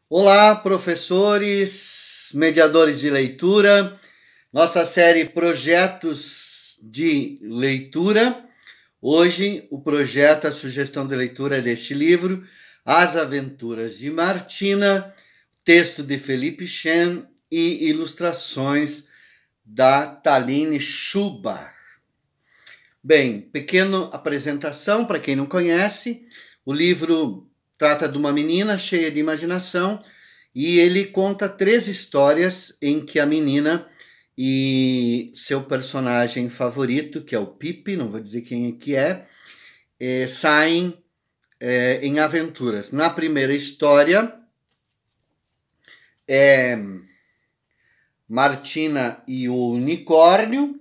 Olá, professores, mediadores de leitura, nossa série Projetos de Leitura. Hoje, o projeto, a sugestão de leitura é deste livro, As Aventuras de Martina, texto de Felipe Chen e ilustrações da Taline Schubar. Bem, pequena apresentação para quem não conhece. O livro trata de uma menina cheia de imaginação e ele conta 3 histórias em que a menina e seu personagem favorito, que é o Pipe, não vou dizer quem é que saem em aventuras. Na primeira história é Martina e o Unicórnio.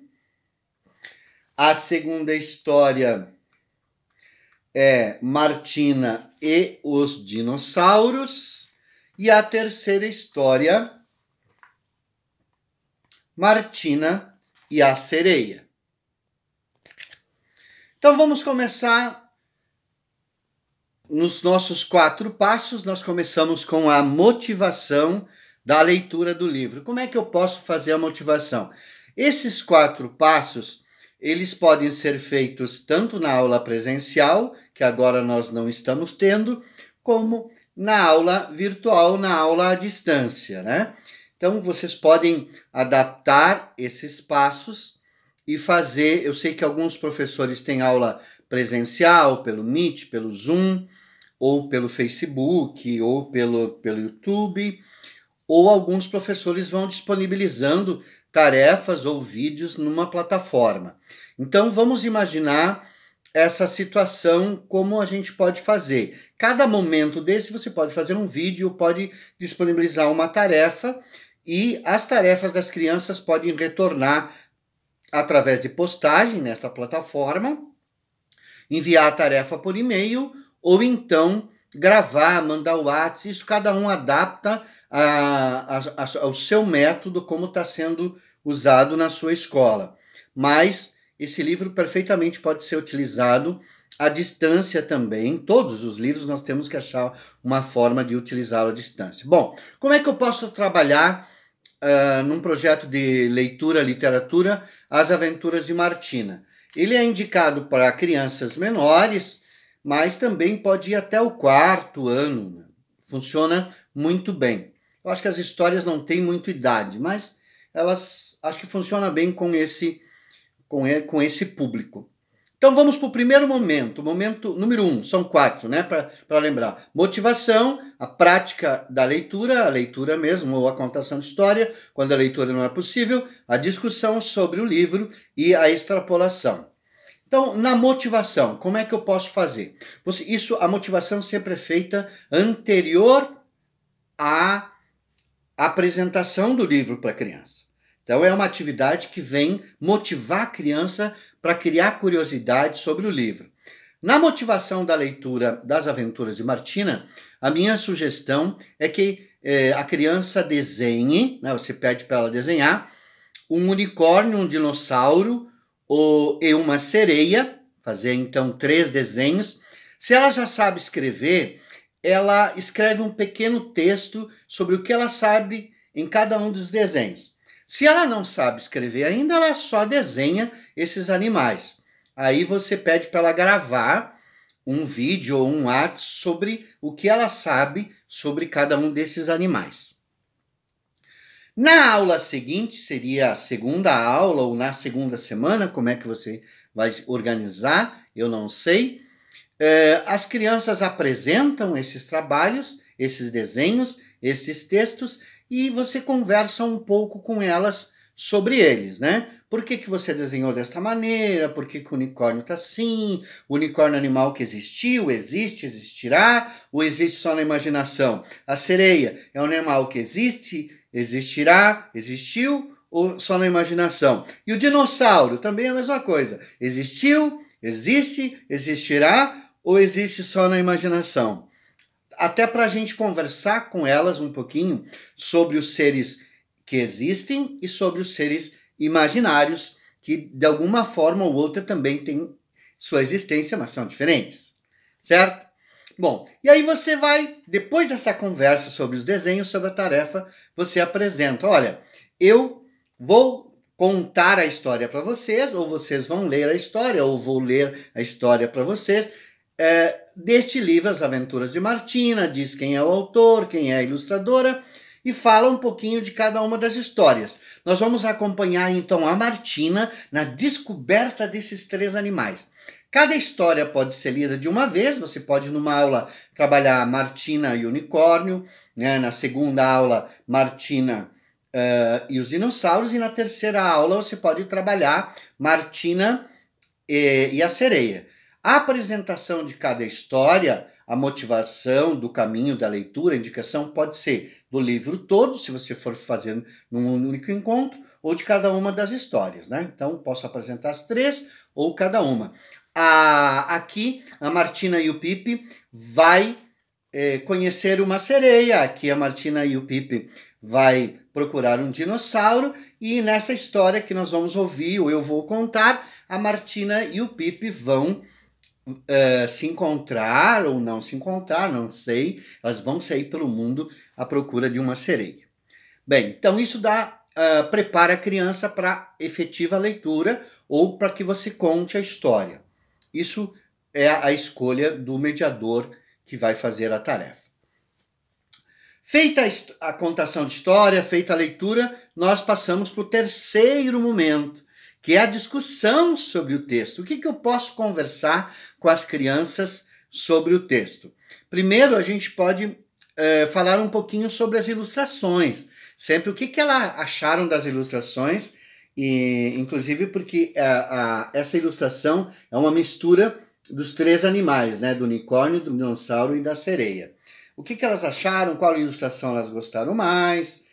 A segunda história é Martina e os dinossauros. E a terceira história, Martina e a sereia. Então vamos começar nos nossos 4 passos. Nós começamos com a motivação da leitura do livro. Como é que eu posso fazer a motivação? Esses 4 passos, eles podem ser feitos tanto na aula presencial, que agora nós não estamos tendo, como na aula virtual, na aula à distância, né? Então, vocês podem adaptar esses passos e fazer. Eu sei que alguns professores têm aula presencial pelo Meet, pelo Zoom, ou pelo Facebook, ou pelo YouTube, ou alguns professores vão disponibilizando tarefas ou vídeos numa plataforma. Então, vamos imaginar essa situação, como a gente pode fazer. Cada momento desse você pode fazer um vídeo, pode disponibilizar uma tarefa e as tarefas das crianças podem retornar através de postagem nesta plataforma, enviar a tarefa por e-mail ou então gravar, mandar o WhatsApp. Isso cada um adapta ao seu método, como está sendo usado na sua escola. Mas esse livro perfeitamente pode ser utilizado à distância também. Todos os livros nós temos que achar uma forma de utilizá-lo à distância. Bom, como é que eu posso trabalhar num projeto de leitura, literatura, As Aventuras de Martina? Ele é indicado para crianças menores, mas também pode ir até o 4º ano. Funciona muito bem. Eu acho que as histórias não têm muita idade, mas elas acho que funciona bem com esse público. Então vamos para o primeiro momento, momento número 1, são 4, né, para lembrar. Motivação, a prática da leitura, a leitura mesmo, ou a contação de história, quando a leitura não é possível, a discussão sobre o livro e a extrapolação. Então, na motivação, como é que eu posso fazer? A motivação sempre é feita anterior à apresentação do livro para a criança. Então, é uma atividade que vem motivar a criança para criar curiosidade sobre o livro. Na motivação da leitura das Aventuras de Martina, a minha sugestão é que a criança desenhe, né, você pede para ela desenhar, um unicórnio, um dinossauro e uma sereia, fazer então 3 desenhos. Se ela já sabe escrever, ela escreve um pequeno texto sobre o que ela sabe em cada um dos desenhos. Se ela não sabe escrever ainda, ela só desenha esses animais. Aí você pede para ela gravar um vídeo ou um ato sobre o que ela sabe sobre cada um desses animais. Na aula seguinte, seria a segunda aula ou na segunda semana, como é que você vai organizar, eu não sei. As crianças apresentam esses trabalhos, esses desenhos, esses textos, e você conversa um pouco com elas sobre eles, né? Por que você desenhou desta maneira? Por que o unicórnio está assim? O unicórnio é um animal que existiu, existe, existirá, ou existe só na imaginação? A sereia é um animal que existe, existirá, existiu, ou só na imaginação? E o dinossauro também é a mesma coisa. Existiu, existe, existirá, ou existe só na imaginação? Até para a gente conversar com elas um pouquinho sobre os seres que existem e sobre os seres imaginários, que de alguma forma ou outra também têm sua existência, mas são diferentes, certo? Bom, e aí você vai, depois dessa conversa sobre os desenhos, sobre a tarefa, você apresenta, olha, eu vou contar a história para vocês, ou vocês vão ler a história, ou vou ler a história para vocês, deste livro, As Aventuras de Martina, diz quem é o autor, quem é a ilustradora, e fala um pouquinho de cada uma das histórias. Nós vamos acompanhar então a Martina na descoberta desses 3 animais. Cada história pode ser lida de uma vez, você pode numa aula trabalhar Martina e o unicórnio, né? Na segunda aula Martina e os dinossauros, e na terceira aula você pode trabalhar Martina e a sereia. A apresentação de cada história, a motivação do caminho da leitura, a indicação pode ser do livro todo, se você for fazendo num único encontro, ou de cada uma das histórias, né? Então, posso apresentar as 3 ou cada uma. Aqui, a Martina e o Pipe vai conhecer uma sereia. Aqui, a Martina e o Pipe vai procurar um dinossauro. E nessa história que nós vamos ouvir, ou eu vou contar, a Martina e o Pipe vão se encontrar ou não se encontrar, não sei. Elas vão sair pelo mundo à procura de uma sereia. Bem, então isso prepara a criança para efetiva leitura ou para que você conte a história. Isso é a escolha do mediador que vai fazer a tarefa. Feita a contação de história, feita a leitura, nós passamos para o terceiro momento, que é a discussão sobre o texto. O que eu posso conversar com as crianças sobre o texto? Primeiro, a gente pode falar um pouquinho sobre as ilustrações. Sempre o que elas acharam das ilustrações, e inclusive porque essa ilustração é uma mistura dos 3 animais, né? Do unicórnio, do dinossauro e da sereia. O que elas acharam, qual ilustração elas gostaram mais,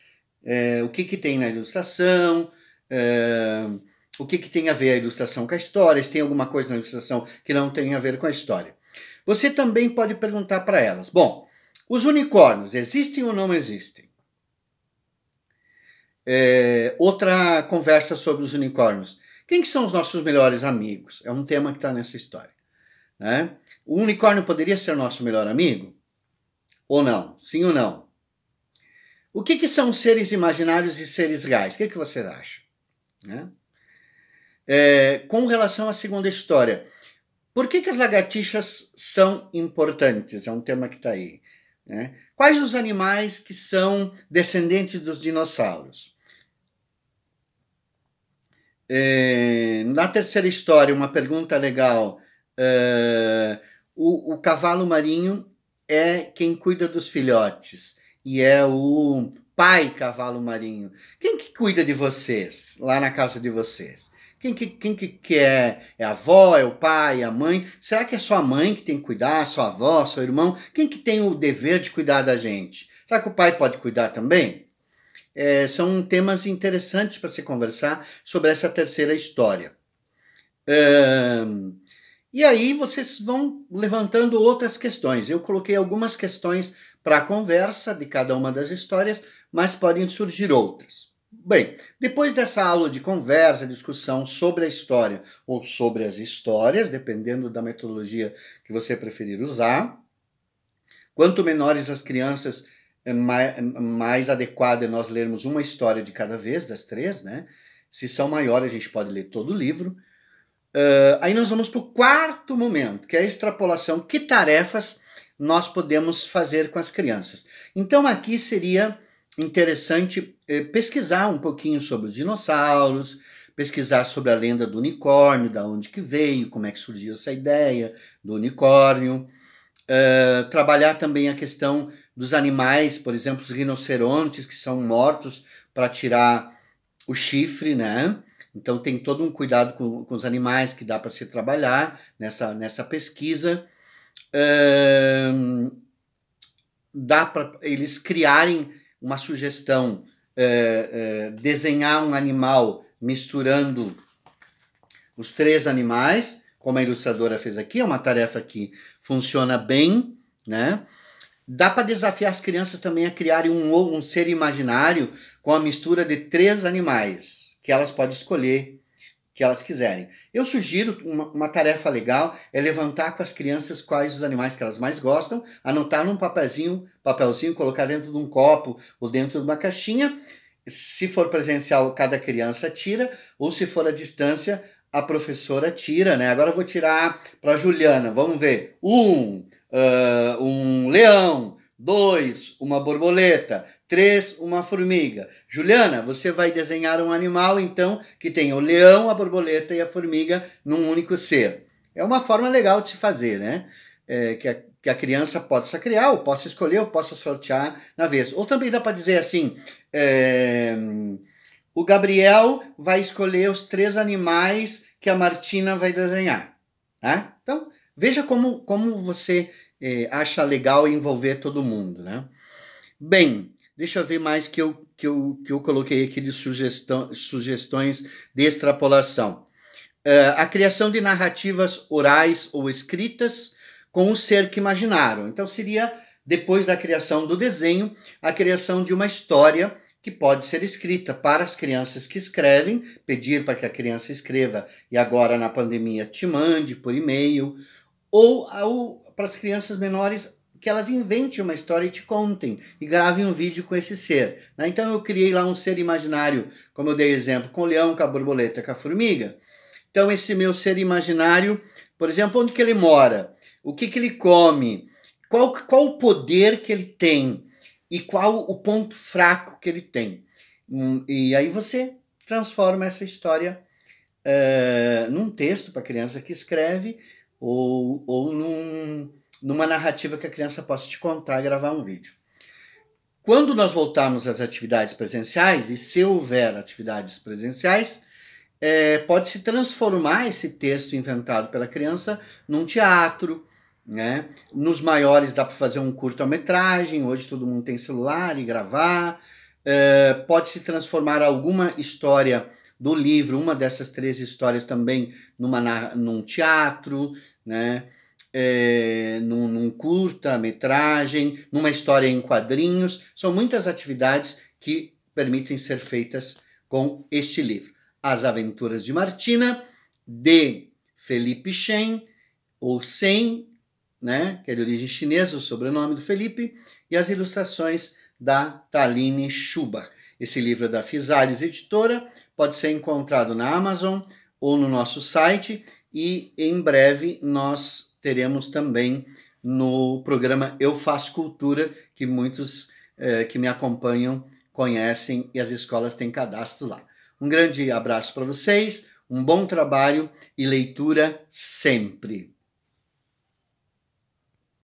o que tem na ilustração, o que tem a ver a ilustração com a história, se tem alguma coisa na ilustração que não tem a ver com a história. Você também pode perguntar para elas, bom, os unicórnios existem ou não existem? Outra conversa sobre os unicórnios. Quem que são os nossos melhores amigos? É um tema que está nessa história, né? O unicórnio poderia ser nosso melhor amigo? Ou não? Sim ou não? O que são seres imaginários e seres reais? O que você acha? Né? Com relação à segunda história, por que as lagartixas são importantes? É um tema que está aí. Né? Quais os animais que são descendentes dos dinossauros? Na terceira história, uma pergunta legal. O cavalo marinho é quem cuida dos filhotes e é o pai cavalo marinho. Quem que cuida de vocês, lá na casa de vocês? Quem que é? É a avó, é o pai, é a mãe? Será que é só a mãe que tem que cuidar, sua avó, seu irmão? Quem que tem o dever de cuidar da gente? Será que o pai pode cuidar também? São temas interessantes para se conversar sobre essa terceira história. E aí vocês vão levantando outras questões. Eu coloquei algumas questões para a conversa de cada uma das histórias, mas podem surgir outras. Bem, depois dessa aula de conversa, discussão sobre a história ou sobre as histórias, dependendo da metodologia que você preferir usar, quanto menores as crianças, mais adequado é nós lermos uma história de cada vez, das 3, né? Se são maiores, a gente pode ler todo o livro. Aí nós vamos para o quarto momento, que é a extrapolação. Que tarefas nós podemos fazer com as crianças? Então aqui seria interessante pesquisar um pouquinho sobre os dinossauros, pesquisar sobre a lenda do unicórnio, da onde que veio, como é que surgiu essa ideia do unicórnio. Trabalhar também a questão dos animais, por exemplo, os rinocerontes que são mortos para tirar o chifre, né? Então tem todo um cuidado com os animais que dá para se trabalhar nessa pesquisa. Dá para eles criarem uma sugestão, desenhar um animal misturando os 3 animais, como a ilustradora fez aqui, é uma tarefa que funciona bem, né? Dá para desafiar as crianças também a criarem um ser imaginário com a mistura de 3 animais, que elas podem escolher, que elas quiserem. Eu sugiro uma tarefa legal, é levantar com as crianças quais os animais que elas mais gostam, anotar num papelzinho, colocar dentro de um copo ou dentro de uma caixinha. Se for presencial, cada criança tira, ou se for à distância, a professora tira, né? Agora eu vou tirar para a Juliana, vamos ver. Um leão. 2, uma borboleta. 3, uma formiga. Juliana, você vai desenhar um animal, então, que tem o leão, a borboleta e a formiga num único ser. É uma forma legal de se fazer, né? Que a criança possa criar, ou possa escolher, ou possa sortear na vez. Ou também dá para dizer assim, o Gabriel vai escolher os 3 animais que a Martina vai desenhar. Né? Então, veja como você acha legal envolver todo mundo. Né? Bem, deixa eu ver mais que eu coloquei aqui de sugestões de extrapolação. A criação de narrativas orais ou escritas com o ser que imaginaram. Então, seria, depois da criação do desenho, a criação de uma história que pode ser escrita para as crianças que escrevem, pedir para que a criança escreva e agora na pandemia te mande por e-mail, ou para as crianças menores que elas inventem uma história e te contem e gravem um vídeo com esse ser. Né? Então eu criei lá um ser imaginário, como eu dei exemplo, com o leão, com a borboleta, com a formiga. Então esse meu ser imaginário, por exemplo, onde que ele mora, o que ele come, qual o poder que ele tem e qual o ponto fraco que ele tem. E aí você transforma essa história num texto para a criança que escreve ou numa narrativa que a criança possa te contar e gravar um vídeo. Quando nós voltarmos às atividades presenciais, e se houver atividades presenciais, pode-se transformar esse texto inventado pela criança num teatro, né? Nos maiores dá para fazer um curta-metragem, hoje todo mundo tem celular e gravar. Pode-se transformar alguma história do livro, uma dessas 3 histórias também num teatro, né? Num curta-metragem, numa história em quadrinhos. São muitas atividades que permitem ser feitas com este livro. As Aventuras de Martina, de Felipe Shen, ou Shen, né, que é de origem chinesa, o sobrenome do Felipe, e as ilustrações da Taline Schuba. Esse livro é da Fisales Editora, pode ser encontrado na Amazon ou no nosso site, e em breve nós teremos também no programa Eu Faço Cultura, que muitos que me acompanham conhecem e as escolas têm cadastro lá. Um grande abraço para vocês, um bom trabalho e leitura sempre!